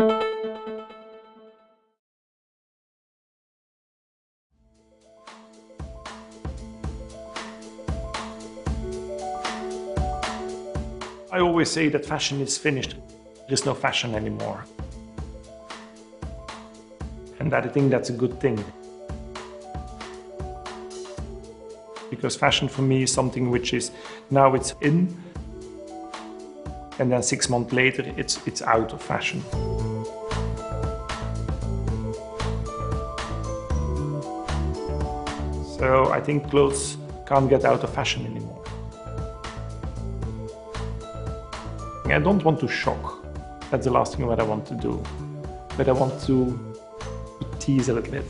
I always say that fashion is finished. There is no fashion anymore. And I think that's a good thing. Because fashion for me is something which is, now it's in, and then 6 months later it's out of fashion. So I think clothes can't get out of fashion anymore. I don't want to shock. That's the last thing that I want to do. But I want to tease a little bit.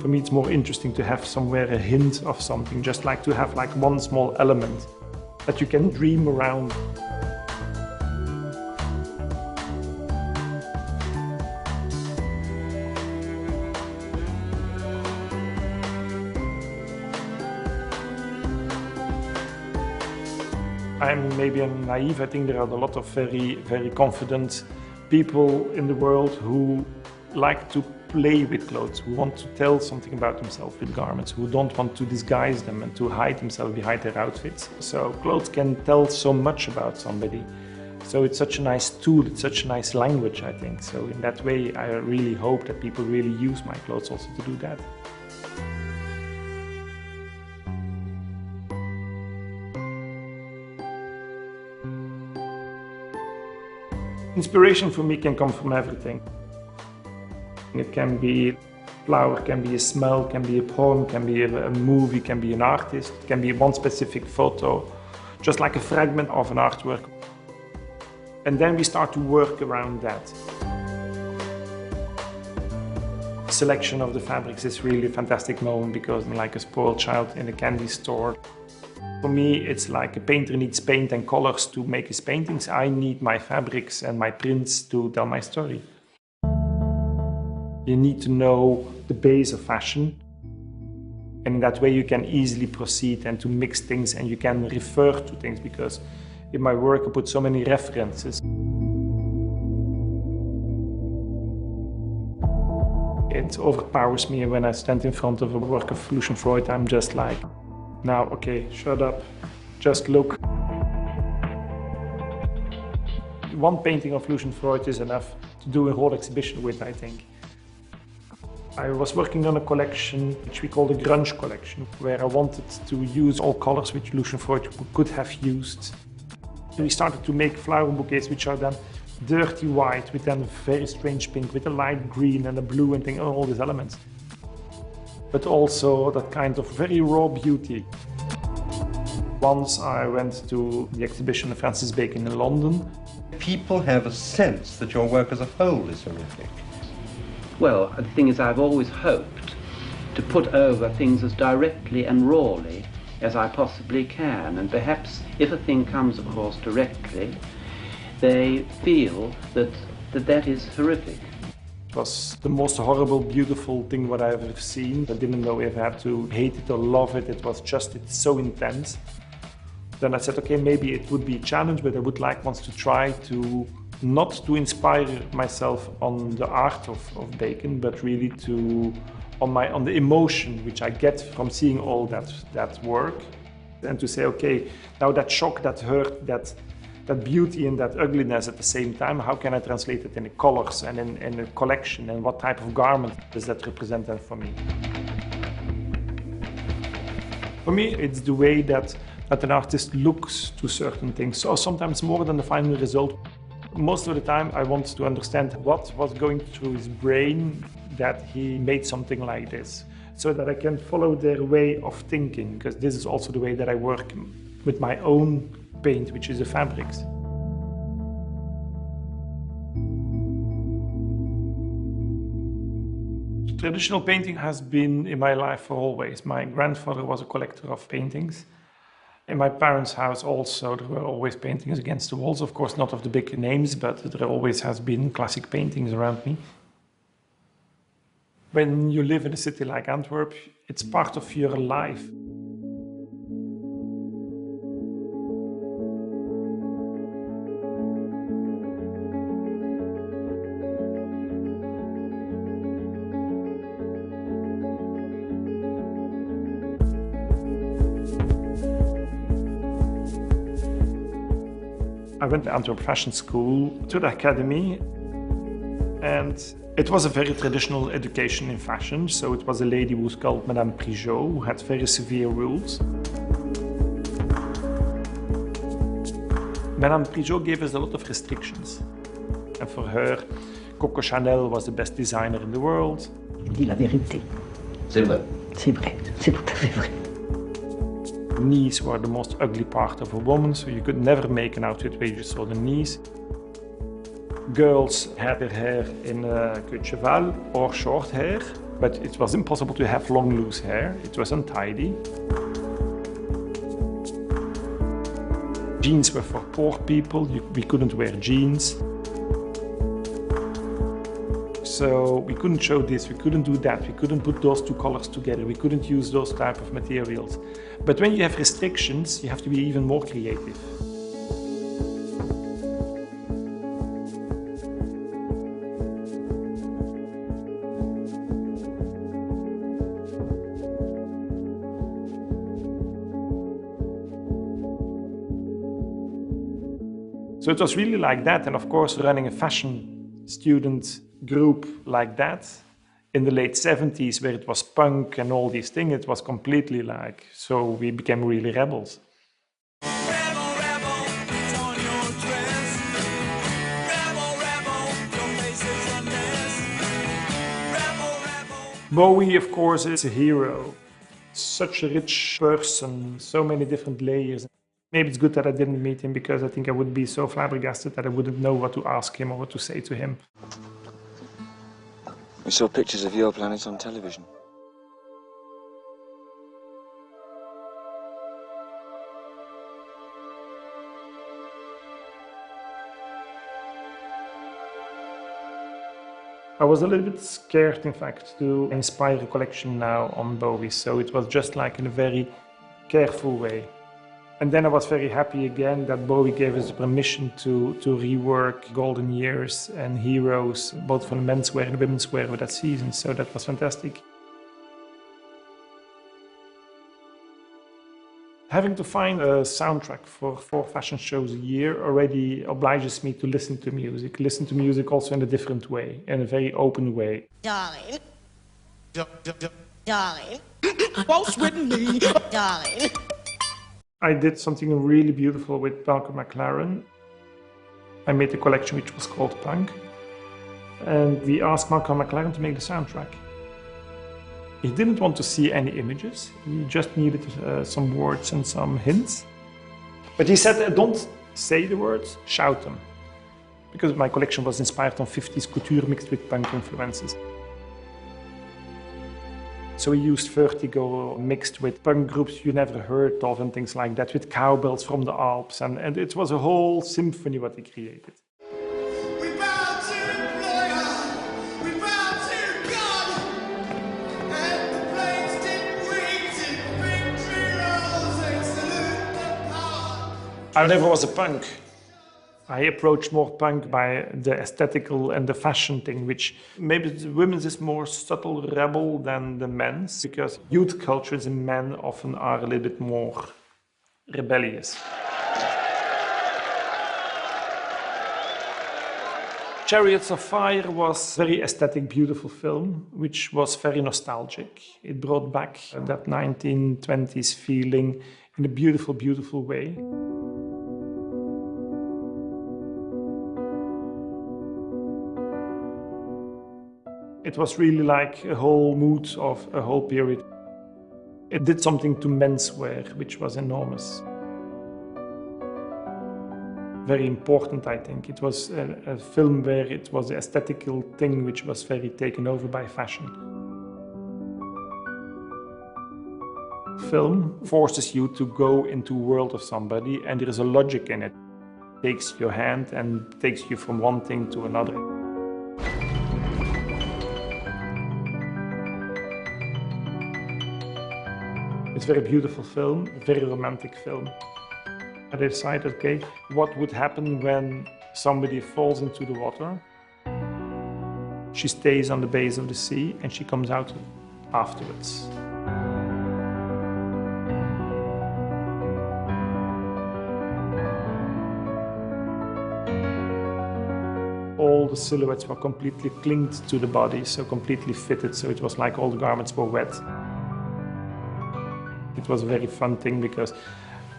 For me, it's more interesting to have somewhere a hint of something, just like to have like one small element that you can dream around. Maybe I'm naive. I think there are a lot of very, very confident people in the world who like to play with clothes, who want to tell something about themselves with garments, who don't want to disguise them and to hide themselves behind their outfits. So clothes can tell so much about somebody. So it's such a nice tool, it's such a nice language, I think. So in that way, I really hope that people really use my clothes also to do that. Inspiration for me can come from everything. It can be flower, can be a smell, can be a poem, can be a movie, can be an artist, can be one specific photo, just like a fragment of an artwork. And then we start to work around that. Selection of the fabrics is really a fantastic moment because I'm like a spoiled child in a candy store. For me, it's like a painter needs paint and colors to make his paintings. I need my fabrics and my prints to tell my story. You need to know the base of fashion. And in that way you can easily proceed and to mix things and you can refer to things because in my work I put so many references. It overpowers me when I stand in front of a work of Lucian Freud. I'm just like, now, okay, shut up, just look. One painting of Lucian Freud is enough to do a whole exhibition with, I think. I was working on a collection which we call the grunge collection, where I wanted to use all colors which Lucian Freud could have used. We started to make flower bouquets which are then dirty white, with then a very strange pink, with a light green and a blue and thing, all these elements. But also that kind of very raw beauty. Once I went to the exhibition of Francis Bacon in London. People have a sense that your work as a whole is horrific. Well, the thing is, I've always hoped to put over things as directly and rawly as I possibly can, and perhaps if a thing comes across directly, they feel that is horrific. It was the most horrible, beautiful thing what I've ever seen. I didn't know if I had to hate it or love it. It was just, it's so intense. Then I said, okay, maybe it would be a challenge, but I would like once to try to not to inspire myself on the art of Bacon, but really to on the emotion which I get from seeing all that work, and to say, okay, now that shock, that hurt, that beauty and that ugliness at the same time, how can I translate it in the colors and in a collection, and what type of garment does that represent then for me? For me, it's the way that an artist looks to certain things, so sometimes more than the final result. Most of the time I want to understand what was going through his brain that he made something like this, so that I can follow their way of thinking, because this is also the way that I work with my own paint, which is the fabrics. Traditional painting has been in my life for always. My grandfather was a collector of paintings. In my parents' house also, there were always paintings against the walls. Of course, not of the big names, but there always has been classic paintings around me. When you live in a city like Antwerp, it's part of your life. I went to Antwerp Fashion School, to the academy, and it was a very traditional education in fashion. So it was a lady who was called Madame Prigeot, who had very severe rules. Madame Prigeot gave us a lot of restrictions. And for her, Coco Chanel was the best designer in the world. Je dis la vérité. C'est vrai. C'est vrai, c'est tout à fait vrai. Knees were the most ugly part of a woman, so you could never make an outfit where you saw the knees. Girls had their hair in queue de cheval or short hair, but it was impossible to have long, loose hair. It was untidy. Jeans were for poor people. We couldn't wear jeans. So we couldn't show this, we couldn't do that, we couldn't put those two colors together, we couldn't use those type of materials. But when you have restrictions, you have to be even more creative. So it was really like that, and of course running a fashion student group like that in the late 70s, where it was punk and all these things, it was completely like, so we became really rebels. Rebel, rebel, torn your dress. Rebel, rebel, your face is a mess. Rebel, rebel. Bowie, of course, is a hero. Such a rich person, so many different layers. Maybe it's good that I didn't meet him, because I think I would be so flabbergasted that I wouldn't know what to ask him or what to say to him. We saw pictures of your planet on television. I was a little bit scared, in fact, to inspire a collection now on Bowie, so it was just like in a very careful way. And then I was very happy again that Bowie gave us the permission to rework Golden Years and Heroes, both for the menswear and womenswear of that season, so that was fantastic. Having to find a soundtrack for 4 fashion shows a year already obliges me to listen to music also in a different way, in a very open way. Darling. Darling. Waltz with me. Darling. I did something really beautiful with Malcolm McLaren. I made a collection which was called Punk, and we asked Malcolm McLaren to make the soundtrack. He didn't want to see any images, he just needed some words and some hints. But he said, don't say the words, shout them. Because my collection was inspired on 50s couture mixed with punk influences. So we used Vertigo mixed with punk groups you never heard of and things like that, with cowbells from the Alps, and it was a whole symphony what he created. We bow to employer, we bow to God, and the planes did wings in victory rolls and salute the power. I never was a punk. I approached more punk by the aesthetical and the fashion thing, which maybe the women's is more subtle rebel than the men's, because youth cultures in men often are a little bit more rebellious. Chariots of Fire was a very aesthetic, beautiful film, which was very nostalgic. It brought back that 1920s feeling in a beautiful, beautiful way. It was really like a whole mood of a whole period. It did something to menswear, which was enormous. Very important, I think. It was a film where it was the aesthetical thing which was very taken over by fashion. Film forces you to go into the world of somebody, and there is a logic in it. It takes your hand and takes you from one thing to another. It's a very beautiful film, a very romantic film. I decided, okay, what would happen when somebody falls into the water? She stays on the base of the sea and she comes out afterwards. all the silhouettes were completely clinged to the body, so completely fitted, so it was like all the garments were wet. It was a very fun thing because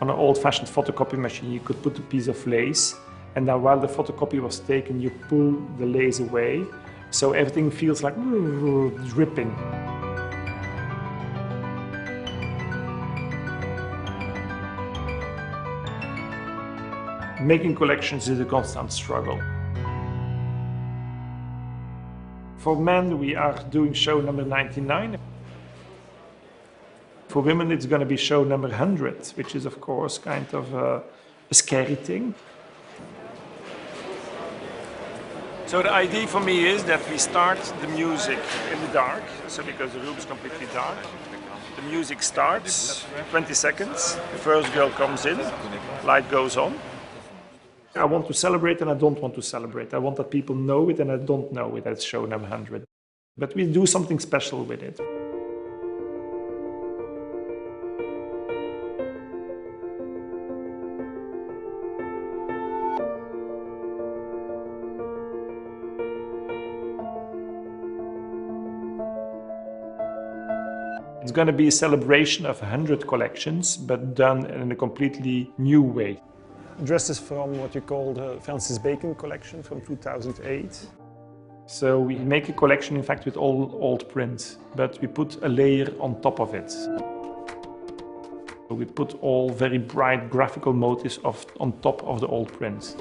on an old-fashioned photocopy machine you could put a piece of lace, and then while the photocopy was taken you pull the lace away, so everything feels like dripping. Making collections is a constant struggle. For men, we are doing show number 99. For women, it's going to be show number 100, which is, of course, kind of a scary thing. So the idea for me is that we start the music in the dark, so because the room is completely dark. The music starts, 20 seconds, the first girl comes in, light goes on. I want to celebrate and I don't want to celebrate. I want that people know it and I don't know it at show number 100. But we do something special with it. It's going to be a celebration of 100 collections, but done in a completely new way. Dresses from what you call the Francis Bacon collection from 2008. So we make a collection, in fact, with all old prints, but we put a layer on top of it. We put all very bright graphical motifs on top of the old prints.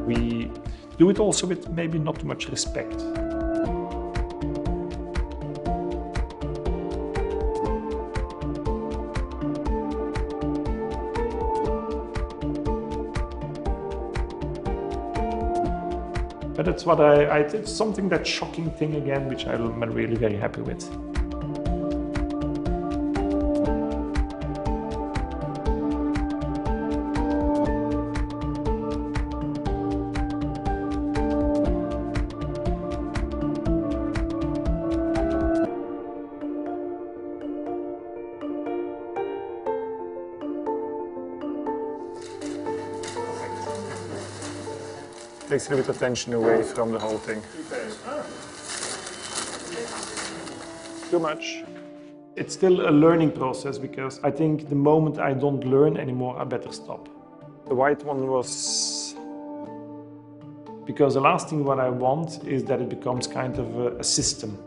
We do it also with maybe not too much respect. But that's what it's something, that shocking thing again, which I'm really very happy with. Takes a little bit of tension away from the whole thing. Too much. It's still a learning process because I think the moment I don't learn anymore, I better stop. The white one was... because the last thing what I want is that it becomes kind of a system.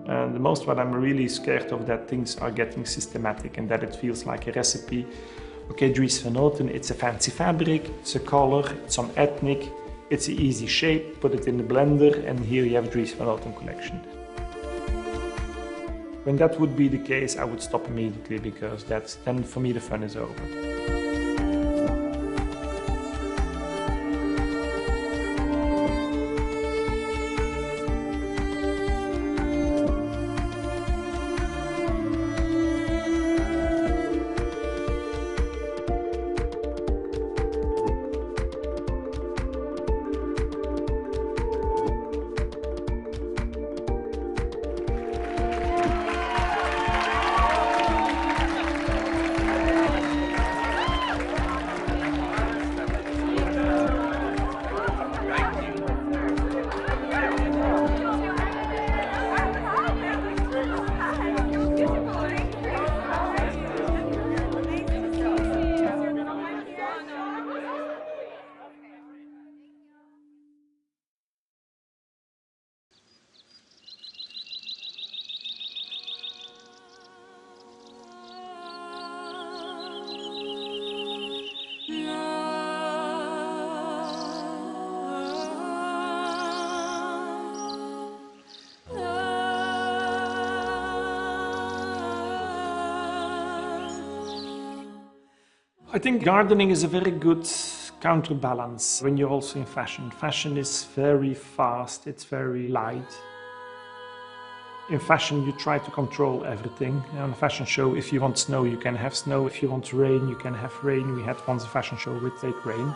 And the most what I'm really scared of, that things are getting systematic and that it feels like a recipe. Okay, Dries Van Noten, it's a fancy fabric, it's a color, it's some ethnic, it's an easy shape, put it in the blender and here you have Dries Van Noten collection. When that would be the case, I would stop immediately because then for me the fun is over. I think gardening is a very good counterbalance when you're also in fashion. Fashion is very fast, it's very light. In fashion, you try to control everything. On a fashion show, if you want snow, you can have snow. If you want rain, you can have rain. We had once a fashion show with fake rain.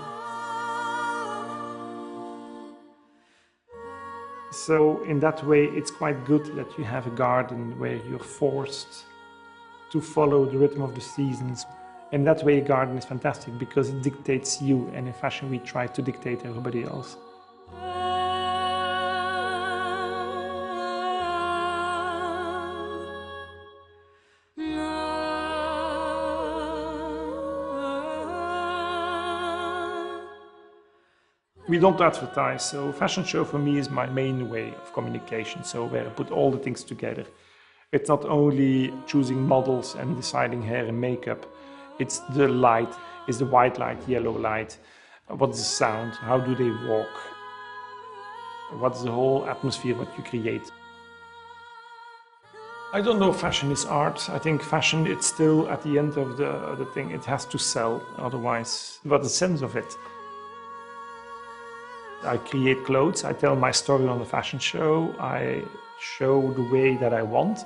So in that way, it's quite good that you have a garden where you're forced to follow the rhythm of the seasons. In that way, a garden is fantastic because it dictates you, and in fashion, we try to dictate everybody else. We don't advertise, so fashion show for me is my main way of communication, so where I put all the things together. It's not only choosing models and deciding hair and makeup, it's the light, is the white light, yellow light, what's the sound, how do they walk, what's the whole atmosphere what you create. I don't know if fashion is art. I think fashion, it's still at the end of the thing, it has to sell, otherwise, what's the sense of it? I create clothes, I tell my story on the fashion show, I show the way that I want,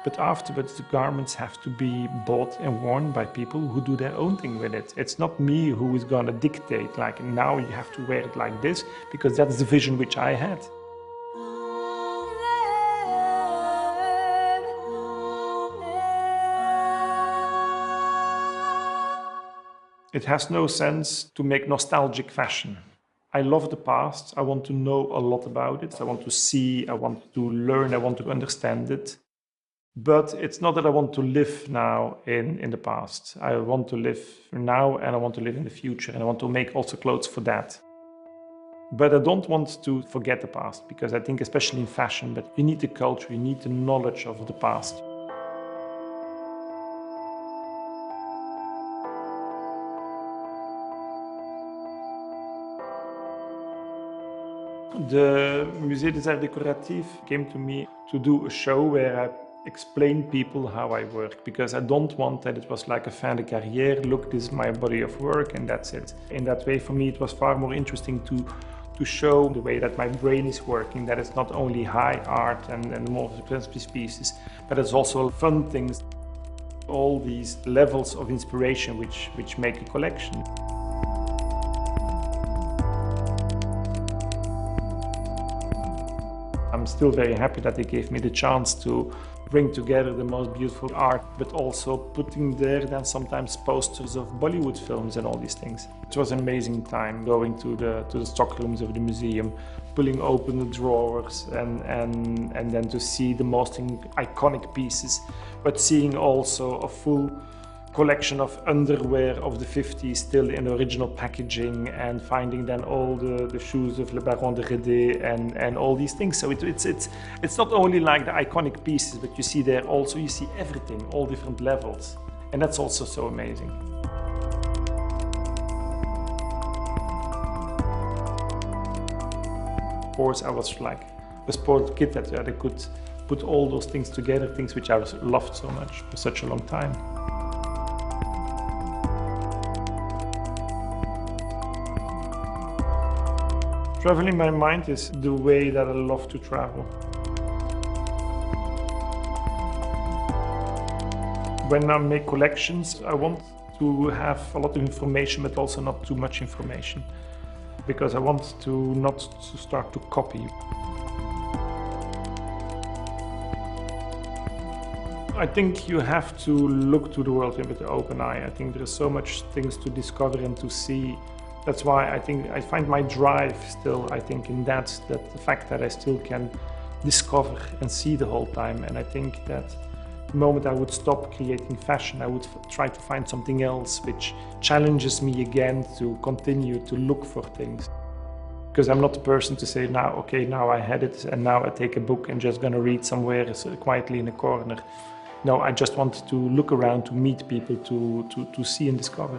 but afterwards the garments have to be bought and worn by people who do their own thing with it. It's not me who is going to dictate, like now you have to wear it like this, because that's the vision which I had. It has no sense to make nostalgic fashion. I love the past, I want to know a lot about it, I want to see, I want to learn, I want to understand it. But it's not that I want to live now in the past. I want to live now and I want to live in the future, and I want to make also clothes for that. But I don't want to forget the past, because I think especially in fashion, that you need the culture, you need the knowledge of the past. The Musée des Arts Décoratifs came to me to do a show where I explain people how I work, because I don't want that it was like a fin de carrière, look, this is my body of work and that's it. In that way, for me, it was far more interesting to show the way that my brain is working, that it's not only high art and more expensive pieces, but it's also fun things, all these levels of inspiration which make a collection. I'm still very happy that they gave me the chance to bring together the most beautiful art, but also putting there then sometimes posters of Bollywood films and all these things. It was an amazing time going to the stockrooms of the museum, pulling open the drawers and then to see the most iconic pieces, but seeing also a full collection of underwear of the 50s still in original packaging, and finding then all the shoes of Le Baron de Redé and all these things. So it's not only like the iconic pieces, but you see there also, you see everything, all different levels. And that's also so amazing. Of course, I was like a sport kid that I could put all those things together, things which I loved so much for such a long time. Traveling my mind is the way that I love to travel. When I make collections, I want to have a lot of information, but also not too much information, because I want to not to start to copy. I think you have to look to the world with an open eye. I think there are so much things to discover and to see. That's why I think I find my drive still, I think, in that the fact that I still can discover and see the whole time. And I think that the moment I would stop creating fashion, I would try to find something else which challenges me again to continue to look for things. Because I'm not the person to say now, okay, now I had it and now I take a book and just gonna read somewhere quietly in a corner. No, I just want to look around, to meet people, to see and discover.